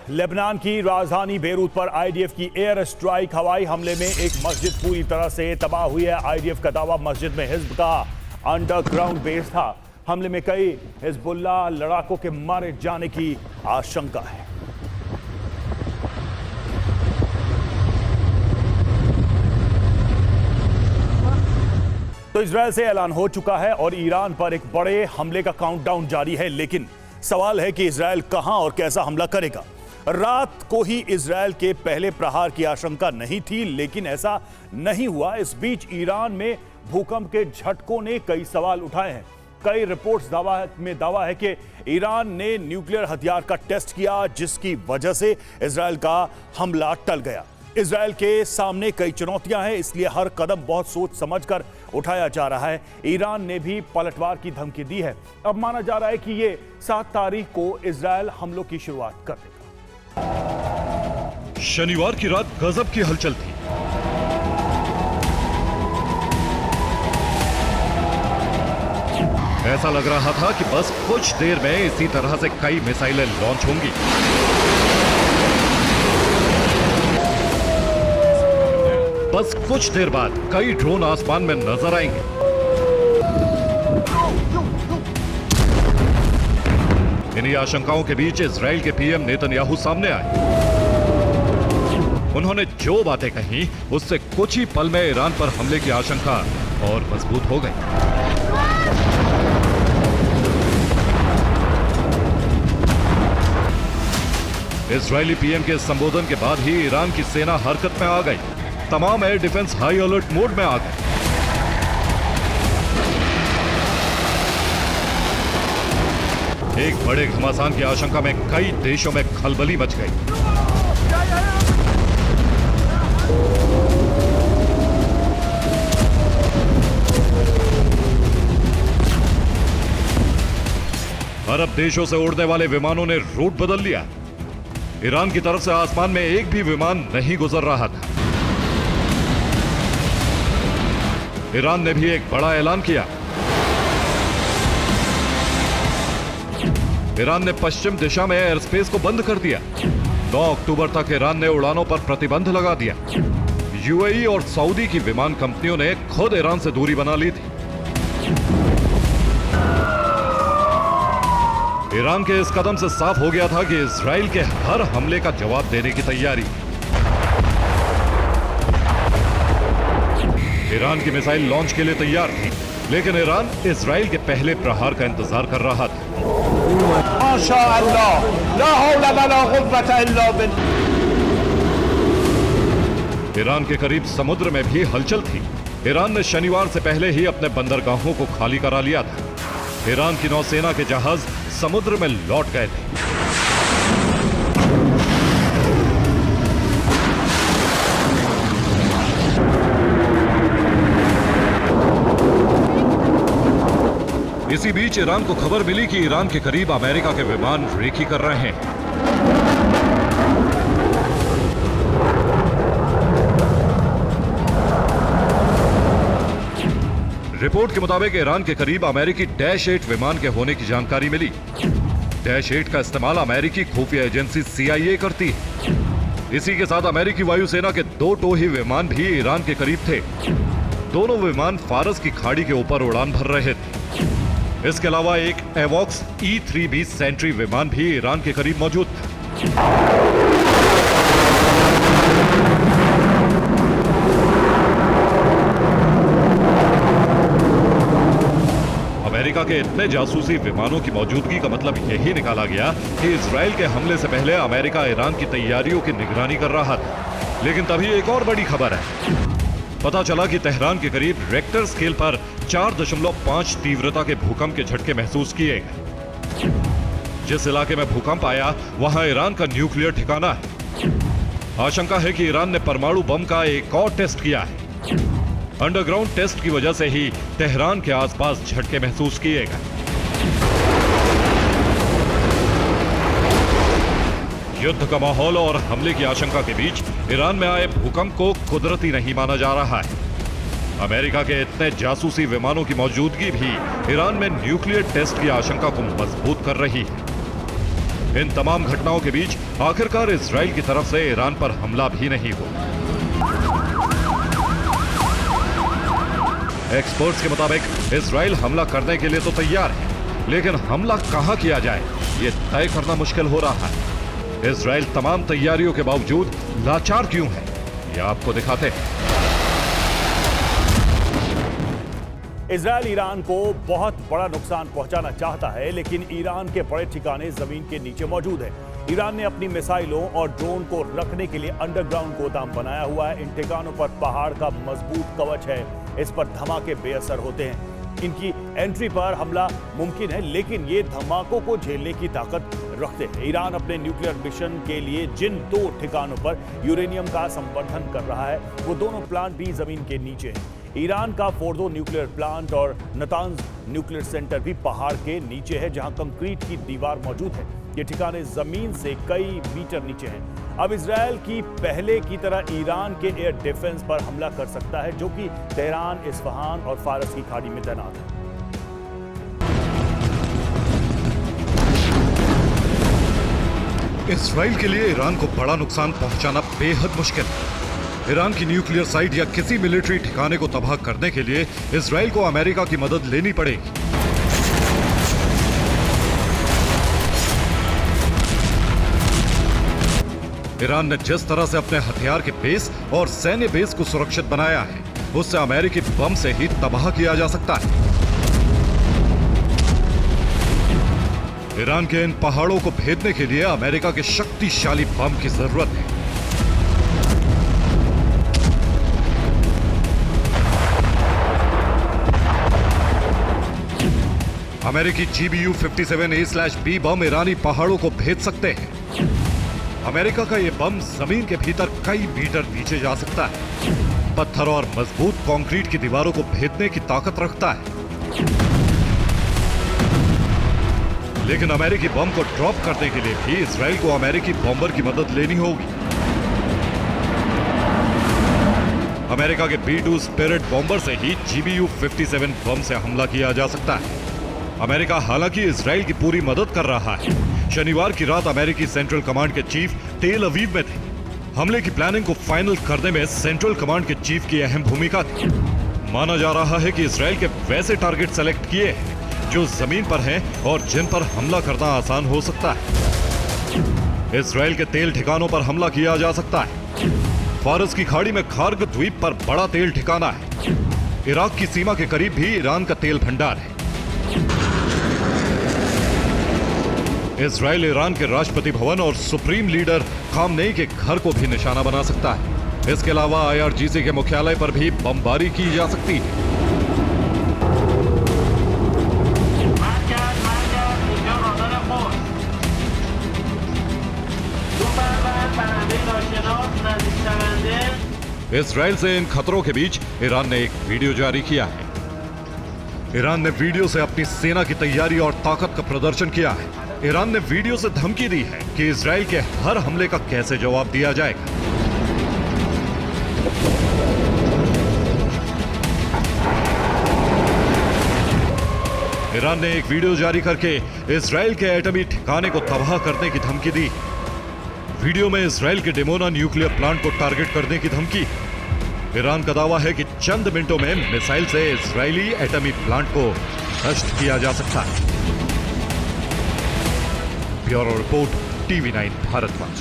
Lebanon की राजधानी Beirut पर आईडीएफ की एयर स्ट्राइक, हवाई हमले में एक मस्जिद पूरी तरह से तबाह हुई है। आईडीएफ का दावा, मस्जिद में हिज्ब का अंडरग्राउंड बेस था। हमले में कई हिजबुल्लाह लड़ाकों के मारे जाने की आशंका है। तो इजरायल से ऐलान हो चुका है और ईरान पर एक बड़े हमले का काउंटडाउन जारी है, लेकिन सवाल है कि इजरायल कहां और कैसा हमला करेगा। रात को ही इजरायल के पहले प्रहार की आशंका नहीं थी, लेकिन ऐसा नहीं हुआ। इस बीच ईरान में भूकंप के झटकों ने कई सवाल उठाए हैं। कई रिपोर्ट्स दावा है कि ईरान ने न्यूक्लियर हथियार का टेस्ट किया, जिसकी वजह से इजरायल का हमला टल गया। इजरायल के सामने कई चुनौतियां हैं, इसलिए हर कदम बहुत सोच समझकर उठाया जा रहा है। ईरान ने भी पलटवार की धमकी दी है। अब माना जा रहा है कि ये 7 तारीख को इजरायल हमलों की शुरुआत कर देगा। शनिवार की रात गजब की हलचल थी। ऐसा लग रहा था कि बस कुछ देर में इसी तरह से कई मिसाइलें लॉन्च होंगी। बस कुछ देर बाद कई ड्रोन आसमान में नजर आएंगे। इन्हीं आशंकाओं के बीच इजराइल के पीएम नेतन्याहू सामने आए। उन्होंने जो बातें कही, उससे कुछ ही पल में ईरान पर हमले की आशंका और मजबूत हो गई। इजरायली पीएम के संबोधन के बाद ही ईरान की सेना हरकत में आ गई। तमाम air defence high alert mode में आ गए। एक बड़े घमासान की आशंका में कई देशों में खलबली मच गई। अरब देशों से उड़ने वाले विमानों ने रूट बदल लिया। ईरान की तरफ से आसमान में एक भी विमान नहीं गुजर रहा था। ईरान ने भी एक बड़ा ऐलान किया। ईरान ने पश्चिम दिशा में एयर स्पेस को बंद कर दिया। 9 अक्टूबर तक ईरान ने उड़ानों पर प्रतिबंध लगा दिया। यूएई और सऊदी की विमान कंपनियों ने खुद ईरान से दूरी बना ली थी। ईरान के इस कदम से साफ हो गया था कि इजराइल के हर हमले का जवाब देने की तैयारी। ईरान की मिसाइल लॉन्च के लिए तैयार थी, लेकिन ईरान इजराइल के पहले प्रहार का इंतजार कर रहा था। ईरान के करीब समुद्र में भी हलचल थी। ईरान ने शनिवार से पहले ही अपने बंदरगाहों को खाली करा लिया था। ईरान की नौसेना के जहाज समुद्र में लौट गए थे। इसी बीच ईरान को खबर मिली कि ईरान के करीब अमेरिका के विमान रेकी कर रहे हैं। रिपोर्ट के मुताबिक ईरान के करीब अमेरिकी -8 विमान के होने की जानकारी मिली। -8 का इस्तेमाल अमेरिकी खुफिया एजेंसी CIA करती है। इसी के साथ अमेरिकी वायुसेना के 2 टोही विमान भी ईरान के करीब थे। दोनों विमान फारस की खाड़ी के ऊपर उड़ान भर रहे थे। इसके अलावा एक एवॉक्स E-3B सेंट्री विमान भी ईरान के करीब मौजूद था। अमेरिका के इतने जासूसी विमानों की मौजूदगी का मतलब यही निकाला गया कि इजराइल के हमले से पहले अमेरिका ईरान की तैयारियों की निगरानी कर रहा था। लेकिन तभी एक और बड़ी खबर है। पता चला कि तेहरान के करीब रेक्टर स्केल पर 4.5 तीव्रता के भूकंप के झटके महसूस किए गए। जिस इलाके में भूकंप आया, वहां ईरान का न्यूक्लियर ठिकाना है। आशंका है कि ईरान ने परमाणु बम का एक और टेस्ट किया है। अंडरग्राउंड टेस्ट की वजह से ही तेहरान के आसपास झटके महसूस किए गए। युद्ध का माहौल और हमले की आशंका के बीच ईरान में आए भूकंप को कुदरती नहीं माना जा रहा है। अमेरिका के इतने जासूसी विमानों की मौजूदगी भी ईरान में न्यूक्लियर टेस्ट की आशंका को मजबूत कर रही है। इन तमाम घटनाओं के बीच आखिरकार इजराइल की तरफ से ईरान पर हमला भी नहीं हुआ। एक्सपर्ट्स के मुताबिक इजराइल हमला करने के लिए तो तैयार है, लेकिन हमला कहां किया जाए ये तय करना मुश्किल हो रहा है। इजराइल तमाम तैयारियों के बावजूद लाचार क्यों है, ये आपको दिखाते हैं। इजराइल ईरान को बहुत बड़ा नुकसान पहुंचाना चाहता है, लेकिन ईरान के बड़े ठिकाने जमीन के नीचे मौजूद है। ईरान ने अपनी मिसाइलों और ड्रोन को रखने के लिए अंडरग्राउंड गोदाम बनाया हुआ है। इन ठिकानों पर पहाड़ का मजबूत कवच है, इस पर धमाके बेअसर होते हैं। इनकी एंट्री पर हमला मुमकिन है, लेकिन ये धमाकों को झेलने की ताकत रखते हैं। ईरान अपने न्यूक्लियर मिशन के लिए जिन 2 ठिकानों पर यूरेनियम का संवर्धन कर रहा है, वो दोनों प्लांट भी जमीन के नीचे हैं। ईरान का फोर्दो न्यूक्लियर प्लांट और नतांज न्यूक्लियर सेंटर भी पहाड़ के नीचे है, जहां कंक्रीट की दीवार मौजूद है। ये ठिकाने जमीन से कई मीटर नीचे हैं। अब इजराइल की पहले की तरह ईरान के एयर डिफेंस पर हमला कर सकता है, जो कि तेहरान, इस्फहान और फारस की खाड़ी में तैनात है। इजराइल के लिए ईरान को बड़ा नुकसान पहुंचाना बेहद मुश्किल है। ईरान की न्यूक्लियर साइट या किसी मिलिट्री ठिकाने को तबाह करने के लिए इजराइल को अमेरिका की मदद लेनी पड़ेगी। ईरान ने जिस तरह से अपने हथियार के बेस और सैन्य बेस को सुरक्षित बनाया है, उससे अमेरिकी बम से ही तबाह किया जा सकता है। ईरान के इन पहाड़ों को भेदने के लिए अमेरिका के शक्तिशाली बम की जरूरत है। अमेरिकी GBU-57A/B बम ईरानी पहाड़ों को भेद सकते हैं। अमेरिका का यह बम जमीन के भीतर कई मीटर नीचे जा सकता है। पत्थर और मजबूत कंक्रीट की दीवारों को भेदने की ताकत रखता है। लेकिन अमेरिकी बम को ड्रॉप करने के लिए भी इजराइल को अमेरिकी बॉम्बर की मदद लेनी होगी। अमेरिका के B-2 स्पिरिट बॉम्बर से ही GBU-57 बम से हमला किया जा सकता है। अमेरिका हालांकि इजराइल की पूरी मदद कर रहा है। शनिवार की रात अमेरिकी सेंट्रल कमांड के चीफ टेल अवीव में थे। हमले की प्लानिंग को फाइनल करने में सेंट्रल कमांड के चीफ की अहम भूमिका थी। माना जा रहा है कि इजराइल के वैसे टारगेट सेलेक्ट किए हैं जो जमीन पर हैं और जिन पर हमला करना आसान हो सकता है। इजराइल के तेल ठिकानों पर हमला किया जा सकता है। फारस की खाड़ी में खार्ग द्वीप पर बड़ा तेल ठिकाना है। इराक की सीमा के करीब भी ईरान का तेल भंडार है। इजराइल ईरान के राष्ट्रपति भवन और सुप्रीम लीडर खामनेई के घर को भी निशाना बना सकता है। इसके अलावा IRGC के मुख्यालय पर भी बमबारी की जा सकती है। इजराइल से इन खतरों के बीच ईरान ने एक वीडियो जारी किया है। ईरान ने वीडियो से अपनी सेना की तैयारी और ताकत का प्रदर्शन किया है। ईरान ने वीडियो से धमकी दी है कि इजराइल के हर हमले का कैसे जवाब दिया जाएगा। ईरान ने एक वीडियो जारी करके इजराइल के एटमी ठिकाने को तबाह करने की धमकी दी। वीडियो में इजराइल के डिमोना न्यूक्लियर प्लांट को टारगेट करने की धमकी। ईरान का दावा है कि चंद मिनटों में मिसाइल से इजरायली एटमी प्लांट को नष्ट किया जा सकता है। Bureau report, TV9 भारतवंश।